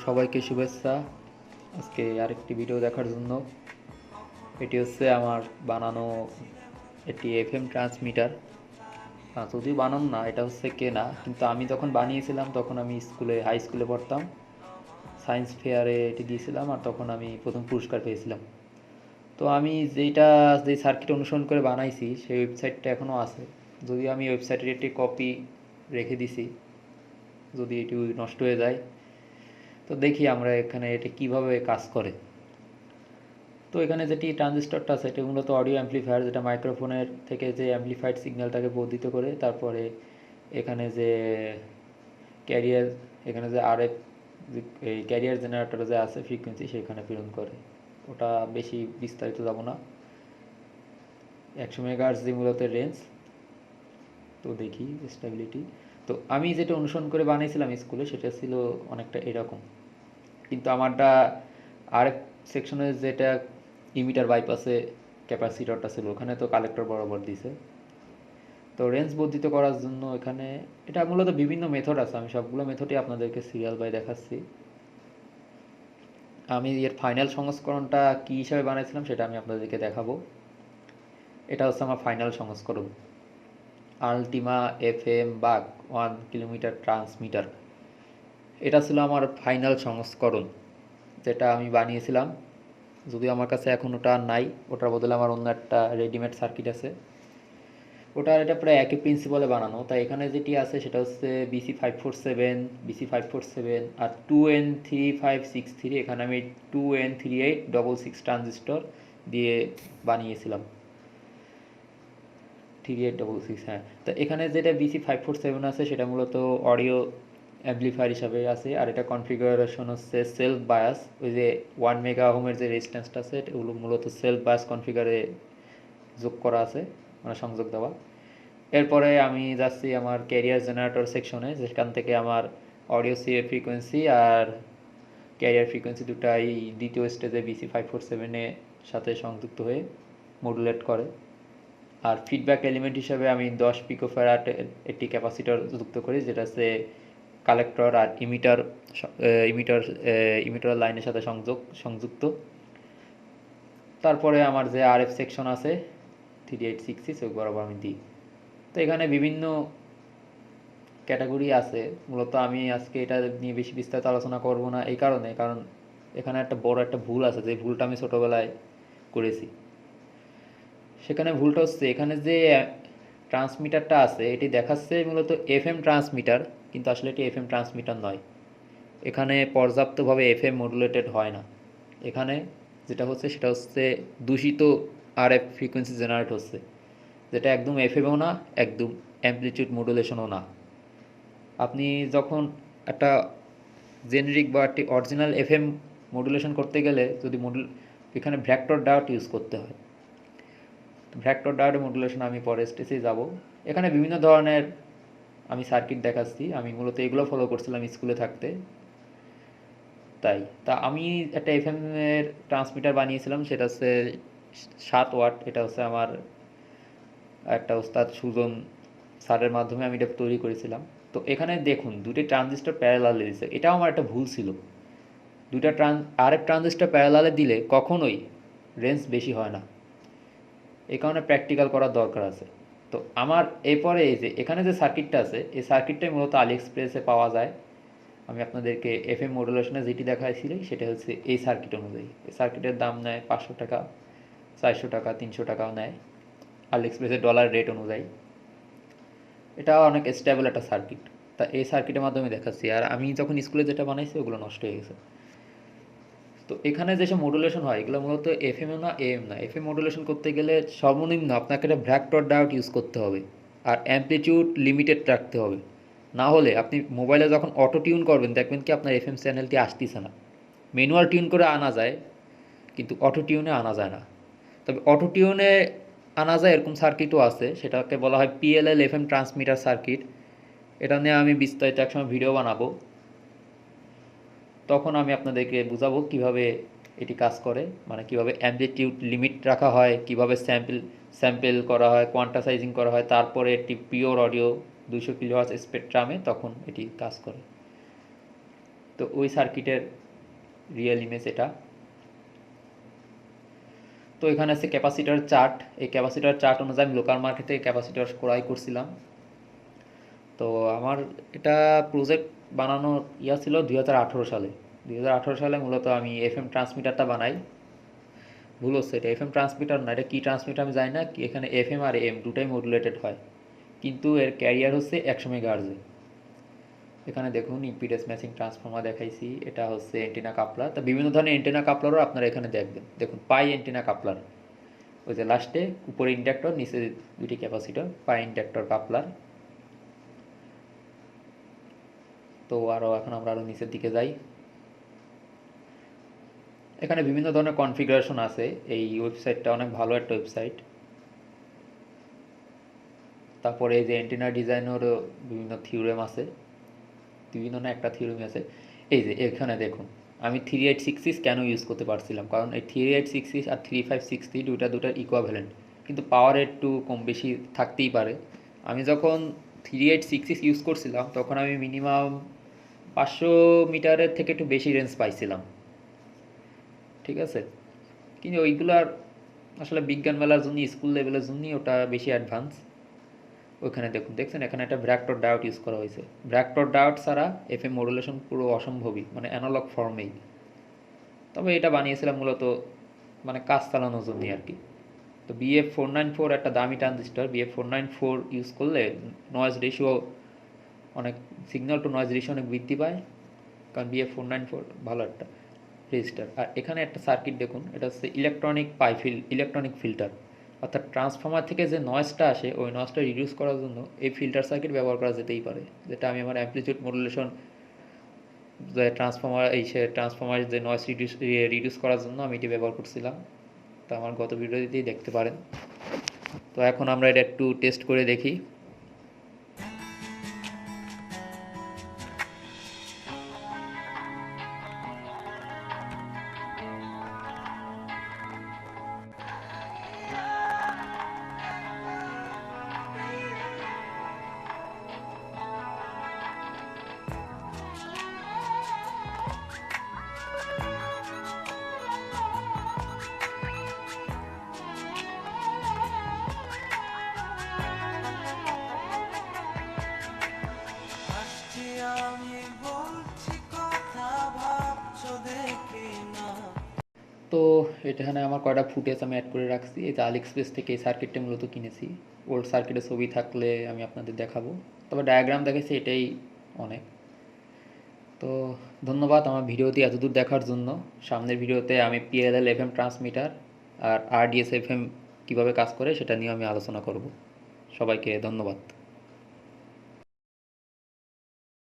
সবাইকে শুভেচ্ছা। আজকে আরেকটি ভিডিও দেখার জন্য। এটি হচ্ছে আমার বানানো একটি এফএম ট্রান্সমিটার। যদিও বানানো না, এটা হচ্ছে কেনা, কিন্তু আমি যখন বানিয়েছিলাম তখন আমি হাই স্কুলে পড়তাম। সায়েন্স ফেয়ারে এটি দিয়েছিলাম আর তখন আমি প্রথম পুরস্কার পেয়েছিলাম। তো আমি যে সার্কিট অনুসরণ করে বানাইছি সেই ওয়েবসাইটটা এখনও আছে। যদিও আমি ওয়েবসাইটের একটি কপি রেখে দিছি, যদি এটি নষ্ট হয়ে যায়। তো দেখি আমরা এখানে এটা কিভাবে কাজ করে। তো এখানে যেটি ট্রানজিস্টরটা আছে এটি মূলত অডিও অ্যাম্পলিফায়ার, যেটা মাইক্রোফোনের থেকে যে অ্যাম্পলিফাইড সিগন্যালটাকে বর্ধিত করে তারপরে এখানে যে ক্যারিয়ার, এখানে যে আরএফ, এই ক্যারিয়ার জেনারেটর যে আছে ফ্রিকোয়েন্সি সেখানে প্রেরণ করে। ওটা বেশি বিস্তারিত যাব না। 100 মেগাহার্টজ যে মূলত রেঞ্জ। তো দেখি স্টেবিলিটি। তো আমি যেটা অনুসরণ করে বানিয়েছিলাম স্কুলে সেটা ছিল অনেকটা এরকম, কিন্তু আমারটা আরেক সেকশনে যেটা ইমিটার বাইপাসে ক্যাপাসিটরটা ছিল ওখানে তো কালেক্টর বরাবর দিছে। তো রেঞ্জ বর্ধিত করার জন্য এখানে এটা মূলত বিভিন্ন মেথড আছে, আমি সবগুলো মেথডই আপনাদেরকে সিরিয়াল বাই দেখাচ্ছি। আমি এর ফাইনাল সংস্করণটা কী হিসাবে বানাইছিলাম সেটা আমি আপনাদেরকে দেখাবো। এটা হচ্ছে আমার ফাইনাল সংস্করণ, ultima FM bug 1 kilometre transmitter. এটা ছিল আমার ফাইনাল সংস্করণ যেটা আমি বানিয়েছিলাম। যদিও আমার কাছে এখন ওটা নাই, ওটার বদলে আমার অন্য একটা রেডিমেড সার্কিট আছে। ওটার এটা প্রায় একই প্রিন্সিপালে বানানো। তাই এখানে যেটি আছে সেটা হচ্ছে BC547 আর 2N3563। এখানে আমি 2N3866 ট্রানজিস্টর দিয়ে বানিয়েছিলাম। 3866, হ্যাঁ। তো এখানে যেটা BC547 আছে সেটা মূলত অডিও অ্যাম্পলিফায়ার হিসাবে আছে, আর এটা কনফিগারেশন হচ্ছে সেলফ বায়াস। ওই যে 1 মেগা ওহমের যে রেজিস্ট্যান্সটা আছে ওগুলো মূলত সেলফ বায়াস কনফিগারে যোগ করা আছে, মানে সংযোগ দেওয়া। এরপরে আমি যাচ্ছি আমার ক্যারিয়ার জেনারেটর সেকশনে, যেখান থেকে আমার অডিও সিএ ফ্রিকোয়েন্সি আর ক্যারিয়ার ফ্রিকোয়েন্সি দুটাই দ্বিতীয় স্টেজে BC547-এর সাথে সংযুক্ত হয়ে মডুলেট করে। আর ফিডব্যাক এলিমেন্ট হিসাবে আমি 10 পিকোফ্যারাড একটি ক্যাপাসিটর যুক্ত করি, যেটা হচ্ছে কালেক্টর আর ইমিটার ইমিটার লাইনের সাথে সংযুক্ত। তারপরে আমার যে আরএফ সেকশন আছে 3866 ওই বরাবর আমি দিই। তো এখানে বিভিন্ন ক্যাটাগরি আছে। মূলত আমি আজকে এটা নিয়ে বেশি বিস্তারিত আলোচনা করব না এই কারণ এখানে একটা বড় একটা ভুল আছে, যে ভুলটা আমি ছোটোবেলায় করেছি। সেখানে ভুলটা হচ্ছে এখানে যে ট্রান্সমিটারটা আছে এটি দেখাচ্ছে মূলত এফএম ট্রান্সমিটার, কিন্তু আসলে এটি এফএম ট্রান্সমিটার নয়। এখানে পর্যাপ্তভাবে এফএম মডুলেটেড হয় না। এখানে যেটা হচ্ছে সেটা হচ্ছে দূষিত আরএফ ফ্রিকোয়েন্সি জেনারেট হচ্ছে, যেটা একদম এফএমও না, একদম অ্যামপ্লিটিউড মডুলেশনও না। আপনি যখন একটা জেনেরিক বা একটি অরিজিনাল এফএম মডুলেশন করতে গেলে যদি এখানে ভ্যাক্টর ডায়োড ইউজ করতে হয়। ভ্যাক্টর ডায়োড মডুলেশন আমি পরে স্টেজে যাব। এখানে বিভিন্ন ধরনের আমি সার্কিট দেখাচ্ছি, আমি মূলত এগুলো ফলো করছিলাম স্কুলে থাকতে। তা আমি একটা এফএম এর ট্রান্সমিটার বানিয়েছিলাম, সেটা হচ্ছে 7 ওয়াট। এটা হচ্ছে আমার একটা ওস্তাদ সুজন স্যারের মাধ্যমে আমি এটা তৈরি করেছিলাম। তো এখানে দেখুন দুটি ট্রানজিস্টর প্যারালালে দিয়েছে, এটাও আমার একটা ভুল ছিল। দুইটা আরেক ট্রানজিস্টর প্যারালালে দিলে কখনোই রেঞ্জ বেশি হয় না, এই কারণে প্র্যাকটিক্যাল করার দরকার আছে। তো আমার এরপরে এই যে এখানে যে সার্কিটটা আছে এই সার্কিটটাই মূলত আলি এক্সপ্রেসে পাওয়া যায়। আমি আপনাদেরকে এফএম মডুলেশনে যেটি দেখাইছিলি সেটা হচ্ছে এই সার্কিট অনুযায়ী। এই সার্কিটের দাম নেয় 500 টাকা, 400 টাকা, 300 টাকাও নেয় আলি এক্সপ্রেসের ডলার রেট অনুযায়ী। এটা অনেক স্টেবল একটা সার্কিট। তা এই সার্কিটের মাধ্যমে দেখাচ্ছি। আর আমি যখন স্কুলে যেটা বানাইছি ওগুলো নষ্ট হয়ে গেছে। তো এখানে যেসব মডুলেশন হয় এগুলো মূলত এফএম না এএম না। এফএম মডুলেশন করতে গেলে সর্বনিম্ন আপনাকে একটা ভ্যাক্টর ডায়োড ইউজ করতে হবে আর অ্যামপ্লিটিউড লিমিটেড রাখতে হবে। না হলে আপনি মোবাইলে যখন অটো টিউন করবেন দেখবেন কি আপনার এফএম চ্যানেলটি আসতেছে না। ম্যানুয়াল টিউন করে আনা যায়, কিন্তু অটো টিউনে আনা যায় না। তবে অটো টিউনে আনা যায় এরকম সার্কিটও আছে, সেটাকে বলা হয় পিএলএল এফএম ট্রান্সমিটার সার্কিট। এটা নিয়ে আমি বিস্তারিত একসময় ভিডিও বানাবো, তখন আমি আপনাদেরকে বুঝাবো কিভাবে এটি কাজ করে, মানে কিভাবে অ্যামপ্লিটিউড লিমিট রাখা হয়, কিভাবে স্যাম্পল করা হয়, কোয়ান্টাসাইজিং করা হয়, তারপরে একটি পিওর অডিও 200 কিলোহার্টজ স্পেকট্রামে তখন এটি কাজ করে। তো ওই সার্কিটের রিয়েল ইমেজ এটা। তো এখানে আছে ক্যাপাসিটার চার্ট। এই ক্যাপাসিটার চার্ট অনুযায়ী আমি লোকাল মার্কেট থেকে ক্যাপাসিটার ক্রয় করছিলাম। তো আমার এটা প্রজেক্ট বানানো ছিল 2018 সালে। 2018 সালে মূলত আমি এফএম ট্রান্সমিটারটা বানাই। ভুল হচ্ছে, এটা এফএম ট্রান্সমিটার না, এটা কী ট্রান্সমিটার আমি জানি না। এখানে এফএম আর এম দুটাই মডুলেটেড হয়, কিন্তু এর ক্যারিয়ার হচ্ছে 100 মেগাহার্জে। এখানে দেখুন ইম্পিডেন্স ম্যাচিং ট্রান্সফর্মার দেখাইছি, এটা হচ্ছে এন্টিনা কাপলার। তো বিভিন্ন ধরনের এন্টিনা কাপলারও আপনারা এখানে দেখবেন। দেখুন পাই এন্টিনা কাপলার, ওই যে লাস্টে উপরে ইন্ডাক্টর, নিচে দুটি ক্যাপাসিটর, পাই ইন্ডাক্টর কাপলার। তো এখন আমরা আরও নিচের দিকে যাই। এখানে বিভিন্ন ধরনের কনফিগারেশন আছে। এই ওয়েবসাইটটা অনেক ভালো একটা ওয়েবসাইট। তারপরে এই যে অ্যান্টেনা ডিজাইনেরও বিভিন্ন থিওরেম আছে, বিভিন্ন না একটা থিওরেম আছে। এই যে এখানে দেখুন আমি 3866 কেন ইউজ করতে পারছিলাম, কারণ এই 3866 আর 3560 দুটার ইকুইভ্যালেন্ট, কিন্তু পাওয়ার একটু কম বেশি থাকতেই পারে। আমি যখন 3866 ইউজ করছিলাম তখন আমি মিনিমাম 500 মিটারের থেকে একটু বেশি রেঞ্জ পাইছিলাম, ঠিক আছে। কিন্তু ওইগুলার আসলে বিজ্ঞান মেলার জন্য, স্কুল লেভেলের জন্যই ওটা বেশি অ্যাডভান্স। ওইখানে দেখছেন এখানে একটা ভ্র্যাক্টর ডায়োড ইউজ করা হয়েছে। ভ্র্যাক্টর ডায়োড ছাড়া এফএম মডুলেশন পুরো অসম্ভবই, মানে অ্যানালগ ফর্মেই। তবে এটা বানিয়েছিলাম মূলত মানে কাজ চালানোর জন্যই আর কি। তো BF494 একটা দামি ট্রানজিস্টর। BF494 ইউজ করলে নয়েজ রেশিও অনেক, সিগন্যাল টু নয়েজ রেশিও অনেক বৃদ্ধি পায়, কারণ BF494 ভালো একটা রেজিস্টার। আর এখানে একটা সার্কিট দেখুন, এটা হচ্ছে ইলেকট্রনিক ফিল্টার। অর্থাৎ ট্রান্সফর্মার থেকে যে নয়েজটা আসে ওই নয়েজটা রিডিউস করার জন্য এই ফিল্টার সার্কিট ব্যবহার করা যেতেই পারে, যেটা আমি আমার অ্যামপ্লিটিউড মডুলেশন যে ট্রান্সফর্মার যে নয়েজ রিডিউস করার জন্য আমি এটি ব্যবহার করছিলাম। তো আমার গত ভিডিওতেই দেখতে পারেন। তো এখন আমরা এটা একটু টেস্ট করে দেখি। তো এখানে আমার কয়টা ফুটেজ আমি অ্যাড করে রাখছি। এই যে আলিএক্সপ্রেস থেকে এই সার্কিটটা মূলত কিনেছি। ওল্ড সার্কিটের ছবি থাকলে আমি আপনাদের দেখাবো, তবে ডায়াগ্রাম দেখেছি এটাই অনেক। তো ধন্যবাদ আমার ভিডিওটি এতদূর দেখার জন্য। সামনের ভিডিওতে আমি PLL FM ট্রান্সমিটার আর RDS FM কীভাবে কাজ করে সেটা নিয়ে আমি আলোচনা করব। সবাইকে ধন্যবাদ।